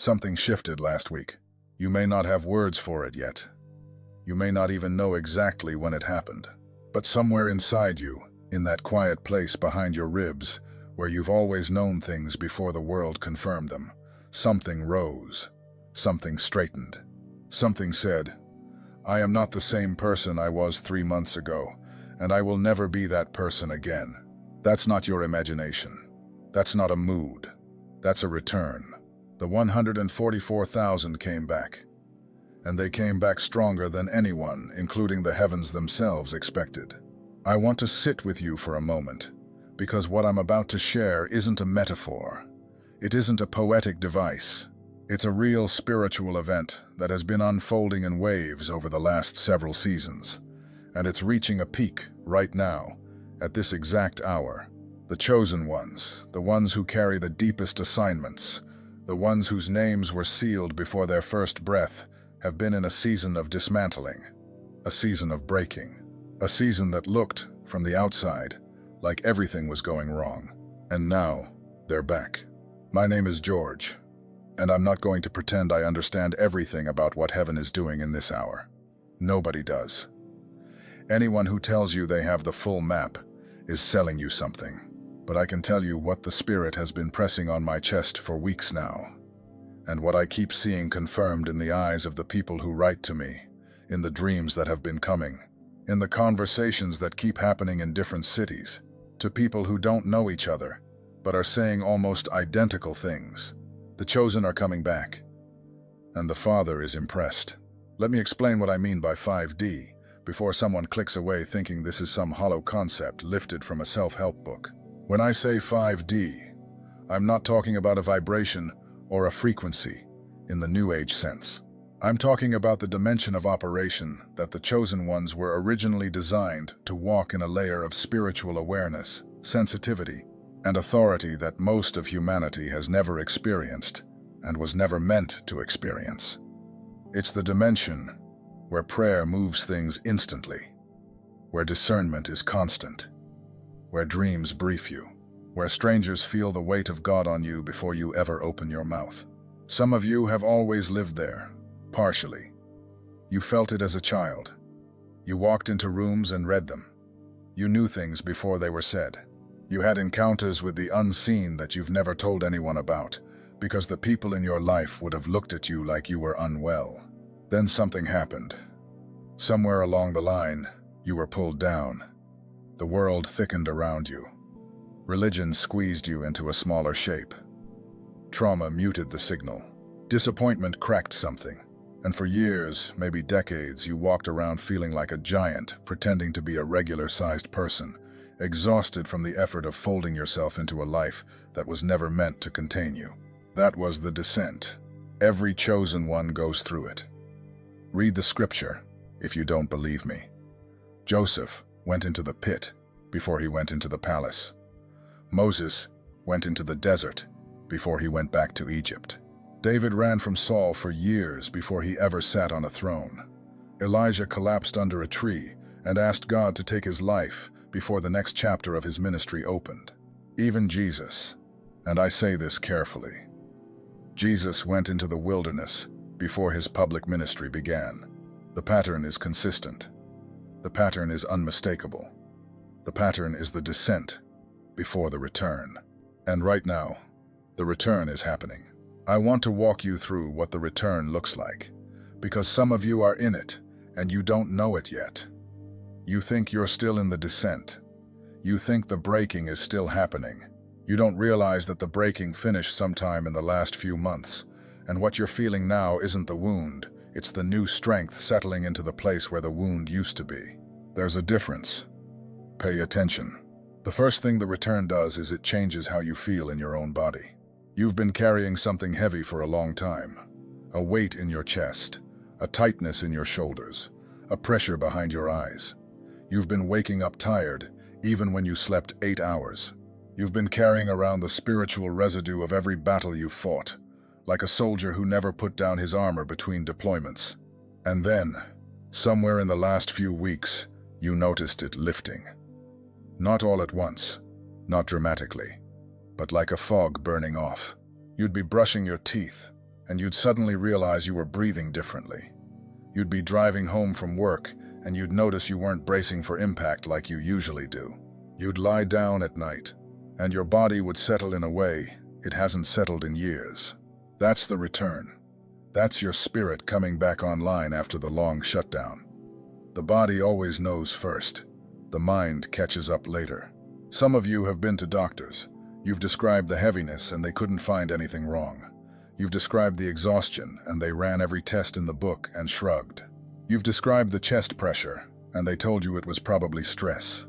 Something shifted last week. You may not have words for it yet. You may not even know exactly when it happened. But somewhere inside you, in that quiet place behind your ribs, where you've always known things before the world confirmed them, something rose. Something straightened. Something said, "I am not the same person I was 3 months ago, and I will never be that person again." That's not your imagination. That's not a mood. That's a return. The 144,000 came back. And they came back stronger than anyone, including the heavens themselves, expected. I want to sit with you for a moment, because what I'm about to share isn't a metaphor. It isn't a poetic device. It's a real spiritual event that has been unfolding in waves over the last several seasons, and it's reaching a peak right now, at this exact hour. The chosen ones, the ones who carry the deepest assignments, the ones whose names were sealed before their first breath, have been in a season of dismantling, a season of breaking, a season that looked, from the outside, like everything was going wrong. And now, they're back. My name is George, and I'm not going to pretend I understand everything about what heaven is doing in this hour. Nobody does. Anyone who tells you they have the full map is selling you something. But I can tell you what the Spirit has been pressing on my chest for weeks now, and what I keep seeing confirmed in the eyes of the people who write to me, in the dreams that have been coming, in the conversations that keep happening in different cities, to people who don't know each other, but are saying almost identical things. The chosen are coming back, and the Father is impressed. Let me explain what I mean by 5D, before someone clicks away thinking this is some hollow concept lifted from a self-help book. When I say 5D, I'm not talking about a vibration or a frequency in the New Age sense. I'm talking about the dimension of operation that the chosen ones were originally designed to walk in, a layer of spiritual awareness, sensitivity, and authority that most of humanity has never experienced and was never meant to experience. It's the dimension where prayer moves things instantly, where discernment is constant, where dreams brief you, where strangers feel the weight of God on you before you ever open your mouth. Some of you have always lived there, partially. You felt it as a child. You walked into rooms and read them. You knew things before they were said. You had encounters with the unseen that you've never told anyone about, because the people in your life would have looked at you like you were unwell. Then something happened. Somewhere along the line, you were pulled down. The world thickened around you. Religion squeezed you into a smaller shape. Trauma muted the signal. Disappointment cracked something. And for years, maybe decades, you walked around feeling like a giant, pretending to be a regular-sized person, exhausted from the effort of folding yourself into a life that was never meant to contain you. That was the descent. Every chosen one goes through it. Read the scripture, if you don't believe me. Joseph went into the pit before he went into the palace. Moses went into the desert before he went back to Egypt. David ran from Saul for years before he ever sat on a throne. Elijah collapsed under a tree and asked God to take his life before the next chapter of his ministry opened. Even Jesus, and I say this carefully, Jesus went into the wilderness before his public ministry began. The pattern is consistent. The pattern is unmistakable. The pattern is the descent before the return. And right now, the return is happening. I want to walk you through what the return looks like, because some of you are in it and you don't know it yet. You think you're still in the descent. You think the breaking is still happening. You don't realize that the breaking finished sometime in the last few months, and what you're feeling now isn't the wound, it's the new strength settling into the place where the wound used to be. There's a difference. Pay attention. The first thing the return does is it changes how you feel in your own body. You've been carrying something heavy for a long time. A weight in your chest, a tightness in your shoulders, a pressure behind your eyes. You've been waking up tired, even when you slept 8 hours. You've been carrying around the spiritual residue of every battle you've fought, like a soldier who never put down his armor between deployments. And then, somewhere in the last few weeks, you noticed it lifting. Not all at once, not dramatically, but like a fog burning off. You'd be brushing your teeth, and you'd suddenly realize you were breathing differently. You'd be driving home from work, and you'd notice you weren't bracing for impact like you usually do. You'd lie down at night, and your body would settle in a way it hasn't settled in years. That's the return. That's your spirit coming back online after the long shutdown. The body always knows first. The mind catches up later. Some of you have been to doctors. You've described the heaviness and they couldn't find anything wrong. You've described the exhaustion and they ran every test in the book and shrugged. You've described the chest pressure and they told you it was probably stress,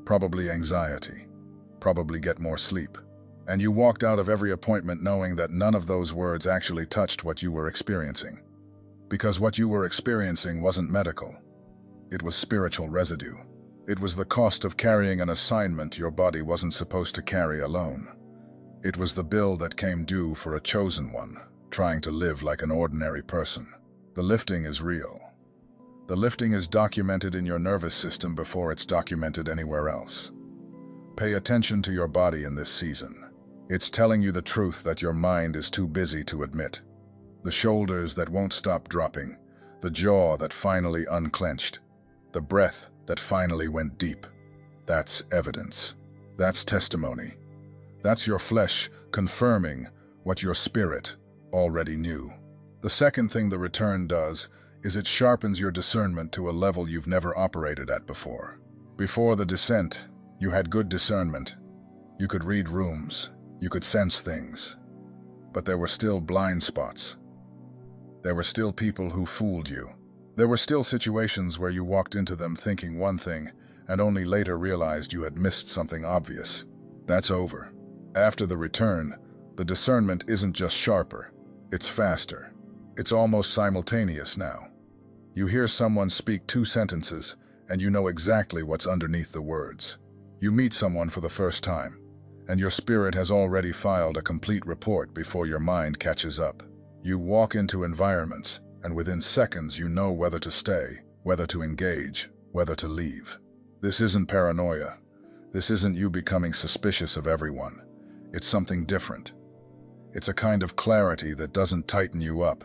probably anxiety, probably get more sleep. And you walked out of every appointment knowing that none of those words actually touched what you were experiencing. Because what you were experiencing wasn't medical. It was spiritual residue. It was the cost of carrying an assignment your body wasn't supposed to carry alone. It was the bill that came due for a chosen one, trying to live like an ordinary person. The lifting is real. The lifting is documented in your nervous system before it's documented anywhere else. Pay attention to your body in this season. It's telling you the truth that your mind is too busy to admit. The shoulders that won't stop dropping, the jaw that finally unclenched, the breath that finally went deep. That's evidence. That's testimony. That's your flesh confirming what your spirit already knew. The second thing the return does is it sharpens your discernment to a level you've never operated at before. Before the descent, you had good discernment. You could read rooms. You could sense things. But there were still blind spots. There were still people who fooled you. There were still situations where you walked into them thinking one thing and only later realized you had missed something obvious. That's over. After the return, the discernment isn't just sharper, it's faster. It's almost simultaneous now. You hear someone speak 2 sentences and you know exactly what's underneath the words. You meet someone for the first time, and your spirit has already filed a complete report before your mind catches up. You walk into environments, and within seconds you know whether to stay, whether to engage, whether to leave. This isn't paranoia. This isn't you becoming suspicious of everyone. It's something different. It's a kind of clarity that doesn't tighten you up.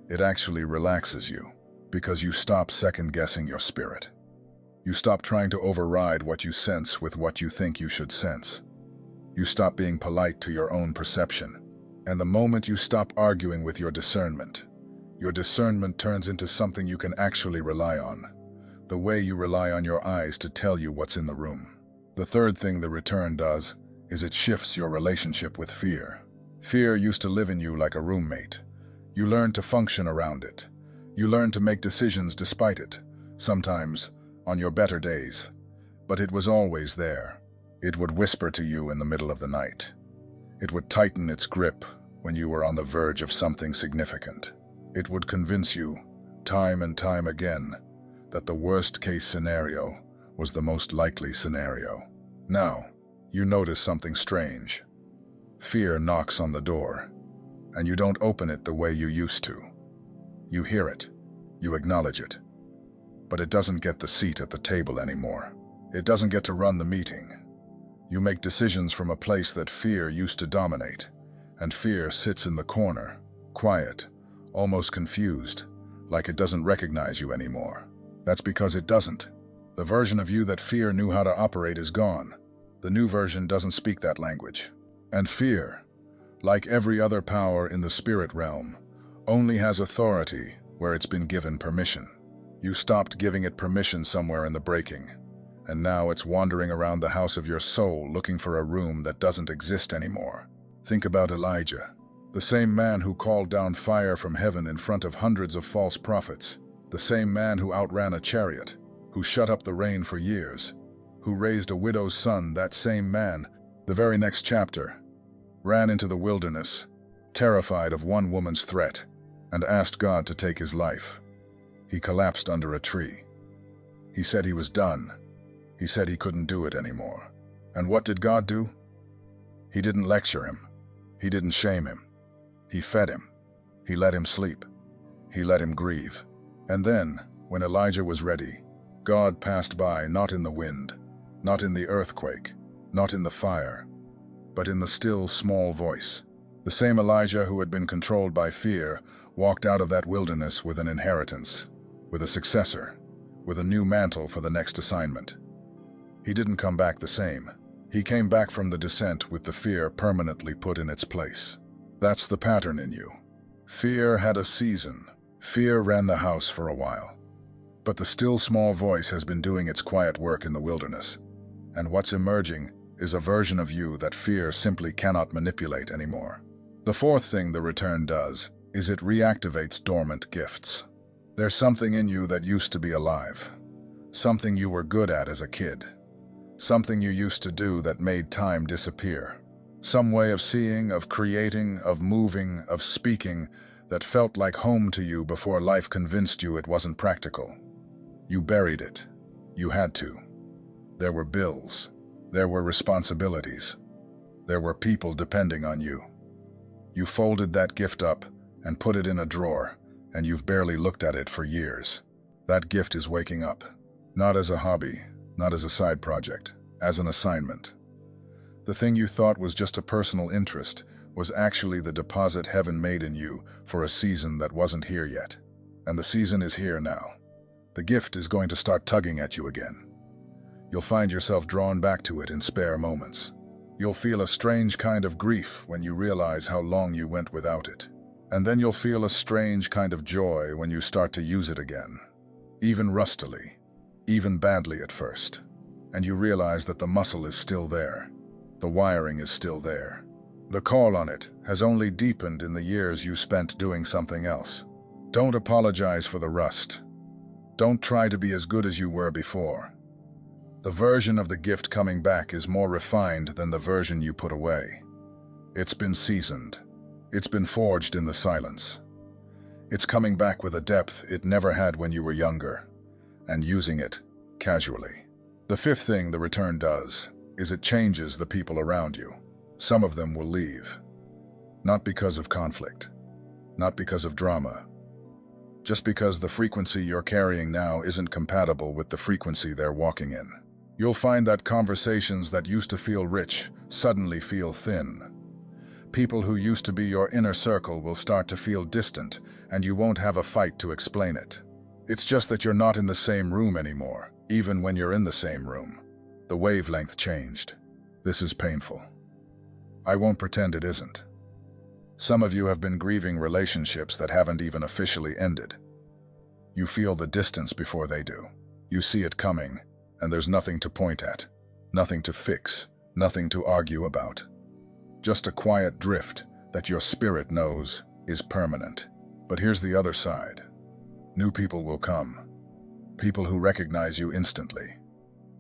It actually relaxes you, because you stop second-guessing your spirit. You stop trying to override what you sense with what you think you should sense. You stop being polite to your own perception. And the moment you stop arguing with your discernment turns into something you can actually rely on, the way you rely on your eyes to tell you what's in the room. The third thing the return does is it shifts your relationship with fear. Fear used to live in you like a roommate. You learned to function around it. You learned to make decisions despite it, sometimes on your better days. But it was always there. It would whisper to you in the middle of the night. It would tighten its grip when you were on the verge of something significant. It would convince you, time and time again, that the worst-case scenario was the most likely scenario. Now, you notice something strange. Fear knocks on the door, and you don't open it the way you used to. You hear it, you acknowledge it, but it doesn't get the seat at the table anymore. It doesn't get to run the meeting. You make decisions from a place that fear used to dominate, and fear sits in the corner, quiet, almost confused, like it doesn't recognize you anymore. That's because it doesn't. The version of you that fear knew how to operate is gone. The new version doesn't speak that language. And fear, like every other power in the spirit realm, only has authority where it's been given permission. You stopped giving it permission somewhere in the breaking, and now it's wandering around the house of your soul looking for a room that doesn't exist anymore. Think about Elijah, the same man who called down fire from heaven in front of hundreds of false prophets, the same man who outran a chariot, who shut up the rain for years, who raised a widow's son. That same man, the very next chapter, ran into the wilderness, terrified of one woman's threat, and asked God to take his life. He collapsed under a tree. He said he was done. He said he couldn't do it anymore. And what did God do? He didn't lecture him. He didn't shame him. He fed him. He let him sleep. He let him grieve. And then, when Elijah was ready, God passed by, not in the wind, not in the earthquake, not in the fire, but in the still small voice. The same Elijah who had been controlled by fear walked out of that wilderness with an inheritance, with a successor, with a new mantle for the next assignment. He didn't come back the same. He came back from the descent with the fear permanently put in its place. That's the pattern in you. Fear had a season. Fear ran the house for a while. But the still small voice has been doing its quiet work in the wilderness. And what's emerging is a version of you that fear simply cannot manipulate anymore. The fourth thing the return does is it reactivates dormant gifts. There's something in you that used to be alive. Something you were good at as a kid. Something you used to do that made time disappear. Some way of seeing, of creating, of moving, of speaking that felt like home to you before life convinced you it wasn't practical. You buried it. You had to. There were bills. There were responsibilities. There were people depending on you. You folded that gift up and put it in a drawer, and you've barely looked at it for years. That gift is waking up. Not as a hobby, not as a side project, as an assignment. The thing you thought was just a personal interest was actually the deposit heaven made in you for a season that wasn't here yet. And the season is here now. The gift is going to start tugging at you again. You'll find yourself drawn back to it in spare moments. You'll feel a strange kind of grief when you realize how long you went without it. And then you'll feel a strange kind of joy when you start to use it again. Even rustily, even badly at first. And you realize that the muscle is still there. The wiring is still there. The call on it has only deepened in the years you spent doing something else. Don't apologize for the rust. Don't try to be as good as you were before. The version of the gift coming back is more refined than the version you put away. It's been seasoned. It's been forged in the silence. It's coming back with a depth it never had when you were younger, and using it casually. The fifth thing the return does is it changes the people around you. Some of them will leave. Not because of conflict. Not because of drama. Just because the frequency you're carrying now isn't compatible with the frequency they're walking in. You'll find that conversations that used to feel rich suddenly feel thin. People who used to be your inner circle will start to feel distant, and you won't have a fight to explain it. It's just that you're not in the same room anymore, even when you're in the same room. The wavelength changed. This is painful. I won't pretend it isn't. Some of you have been grieving relationships that haven't even officially ended. You feel the distance before they do. You see it coming, and there's nothing to point at, nothing to fix, nothing to argue about. Just a quiet drift that your spirit knows is permanent. But here's the other side. New people will come. People who recognize you instantly.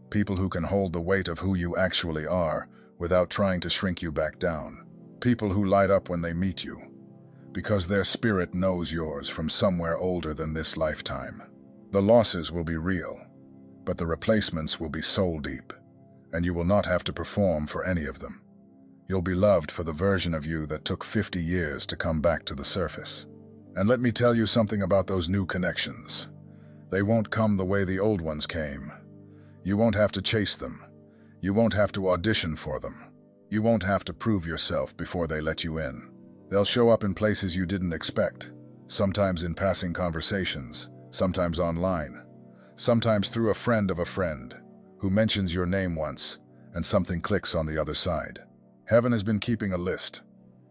People who can hold the weight of who you actually are without trying to shrink you back down. People who light up when they meet you, because their spirit knows yours from somewhere older than this lifetime. The losses will be real, but the replacements will be soul deep, and you will not have to perform for any of them. You'll be loved for the version of you that took 50 years to come back to the surface. And let me tell you something about those new connections. They won't come the way the old ones came. You won't have to chase them. You won't have to audition for them. You won't have to prove yourself before they let you in. They'll show up in places you didn't expect, sometimes in passing conversations, sometimes online, sometimes through a friend of a friend who mentions your name once and something clicks on the other side. Heaven has been keeping a list.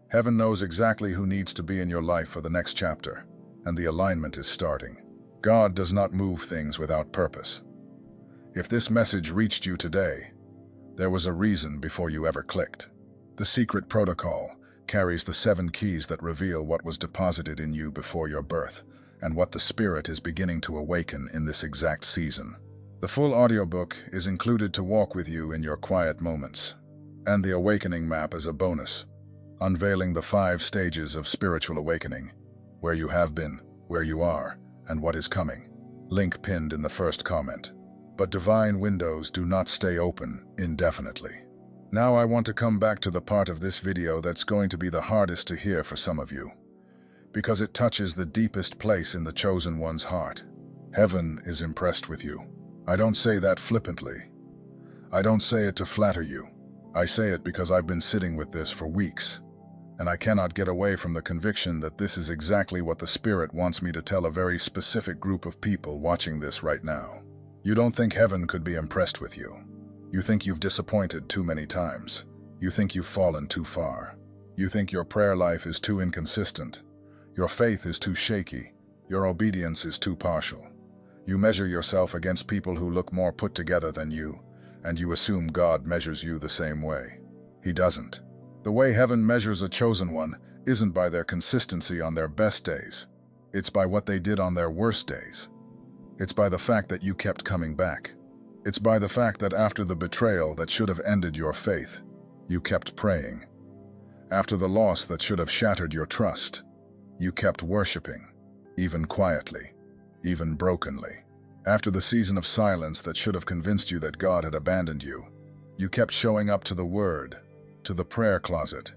Heaven knows exactly who needs to be in your life for the next chapter, and the alignment is starting. God does not move things without purpose. If this message reached you today, there was a reason before you ever clicked. The secret protocol carries the 7 keys that reveal what was deposited in you before your birth and what the spirit is beginning to awaken in this exact season. The full audiobook is included to walk with you in your quiet moments, and the awakening map is a bonus, unveiling the 5 stages of spiritual awakening, where you have been, where you are, and what is coming. Link pinned in the first comment. But divine windows do not stay open indefinitely. Now I want to come back to the part of this video that's going to be the hardest to hear for some of you, because it touches the deepest place in the chosen one's heart. Heaven is impressed with you. I don't say that flippantly. I don't say it to flatter you. I say it because I've been sitting with this for weeks. And I cannot get away from the conviction that this is exactly what the Spirit wants me to tell a very specific group of people watching this right now. You don't think heaven could be impressed with you. You think you've disappointed too many times. You think you've fallen too far. You think your prayer life is too inconsistent. Your faith is too shaky. Your obedience is too partial. You measure yourself against people who look more put together than you, and you assume God measures you the same way. He doesn't. The way heaven measures a chosen one isn't by their consistency on their best days. It's by what they did on their worst days. It's by the fact that you kept coming back. It's by the fact that after the betrayal that should have ended your faith, you kept praying. After the loss that should have shattered your trust, you kept worshiping, even quietly, even brokenly. After the season of silence that should have convinced you that God had abandoned you, you kept showing up to the Word, to the prayer closet,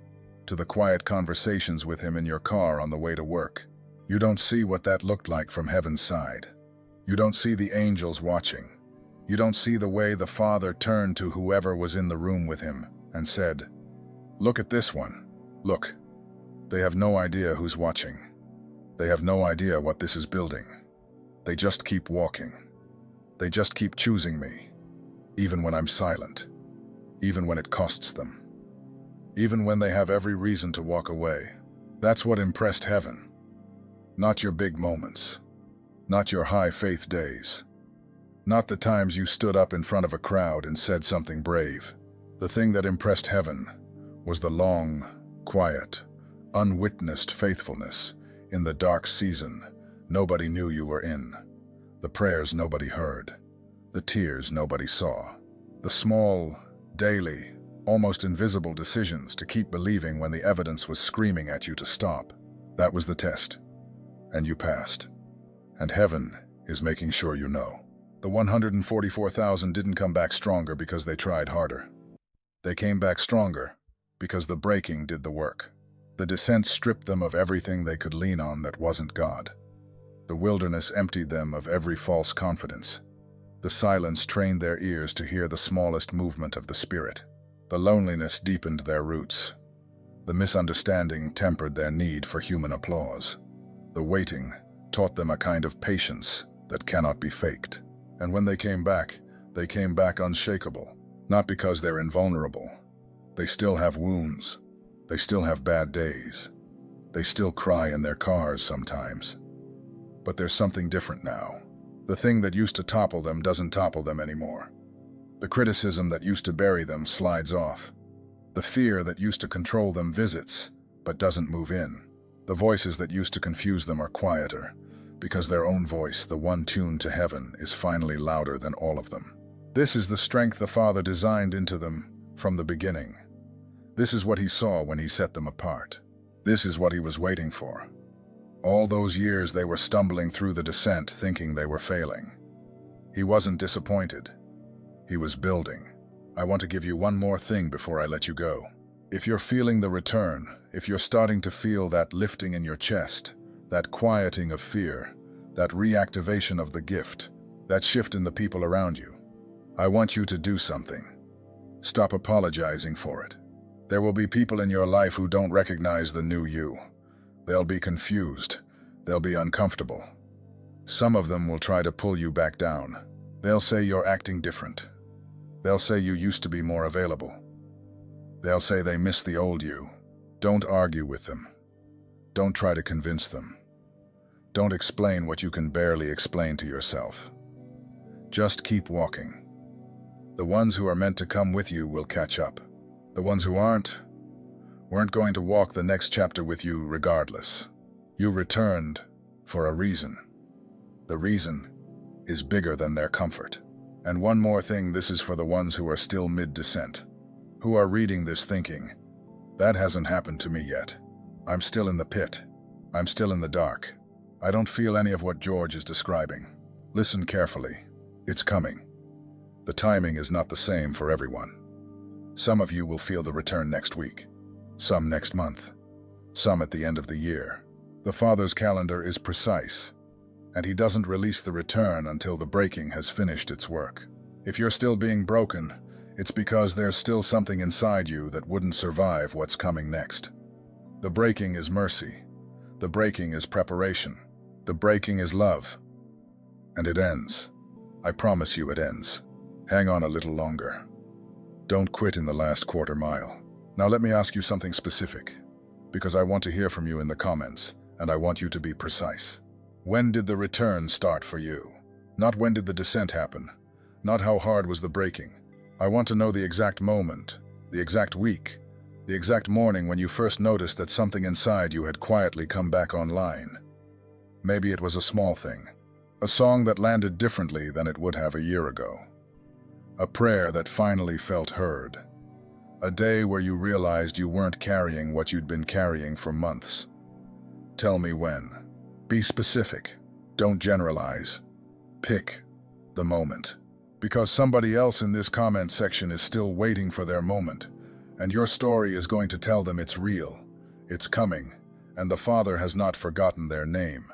to the quiet conversations with Him in your car on the way to work. You don't see what that looked like from heaven's side. You don't see the angels watching. You don't see the way the Father turned to whoever was in the room with Him and said, "Look at this one. Look." They have no idea who's watching. They have no idea what this is building. They just keep walking. They just keep choosing me, even when I'm silent, even when it costs them, even when they have every reason to walk away. That's what impressed heaven. Not your big moments, not your high faith days, not the times you stood up in front of a crowd and said something brave. The thing that impressed heaven was the long, quiet, unwitnessed faithfulness in the dark season nobody knew you were in, the prayers nobody heard, the tears nobody saw, the small, daily, almost invisible decisions to keep believing when the evidence was screaming at you to stop. That was the test, and you passed. And heaven is making sure you know. The 144,000 didn't come back stronger because they tried harder. They came back stronger because the breaking did the work. The descent stripped them of everything they could lean on that wasn't God. The wilderness emptied them of every false confidence. The silence trained their ears to hear the smallest movement of the Spirit. The loneliness deepened their roots. The misunderstanding tempered their need for human applause. The waiting taught them a kind of patience that cannot be faked. And when they came back unshakable. Not because they're invulnerable. They still have wounds. They still have bad days. They still cry in their cars sometimes. But there's something different now. The thing that used to topple them doesn't topple them anymore. The criticism that used to bury them slides off. The fear that used to control them visits, but doesn't move in. The voices that used to confuse them are quieter, because their own voice, the one tuned to heaven, is finally louder than all of them. This is the strength the Father designed into them from the beginning. This is what He saw when He set them apart. This is what He was waiting for. All those years they were stumbling through the descent thinking they were failing. He wasn't disappointed. He was building. I want to give you one more thing before I let you go. If you're feeling the return, if you're starting to feel that lifting in your chest, that quieting of fear, that reactivation of the gift, that shift in the people around you, I want you to do something. Stop apologizing for it. There will be people in your life who don't recognize the new you. They'll be confused. They'll be uncomfortable. Some of them will try to pull you back down. They'll say you're acting different. They'll say you used to be more available. They'll say they miss the old you. Don't argue with them. Don't try to convince them. Don't explain what you can barely explain to yourself. Just keep walking. The ones who are meant to come with you will catch up. The ones who weren't going to walk the next chapter with you regardless. You returned for a reason. The reason is bigger than their comfort. And one more thing, this is for the ones who are still mid-descent, who are reading this thinking, that hasn't happened to me yet. I'm still in the pit. I'm still in the dark. I don't feel any of what George is describing. Listen carefully. It's coming. The timing is not the same for everyone. Some of you will feel the return next week. Some next month, some at the end of the year. The Father's calendar is precise, and He doesn't release the return until the breaking has finished its work. If you're still being broken, it's because there's still something inside you that wouldn't survive what's coming next. The breaking is mercy. The breaking is preparation. The breaking is love. And it ends. I promise you it ends. Hang on a little longer. Don't quit in the last quarter mile. Now let me ask you something specific, because I want to hear from you in the comments, and I want you to be precise. When did the return start for you? Not when did the descent happen. Not how hard was the breaking. I want to know the exact moment, the exact week, the exact morning when you first noticed that something inside you had quietly come back online. Maybe it was a small thing. A song that landed differently than it would have a year ago. A prayer that finally felt heard. A day where you realized you weren't carrying what you'd been carrying for months. Tell me when. Be specific. Don't generalize. Pick the moment. Because somebody else in this comment section is still waiting for their moment, and your story is going to tell them it's real, it's coming, and the Father has not forgotten their name.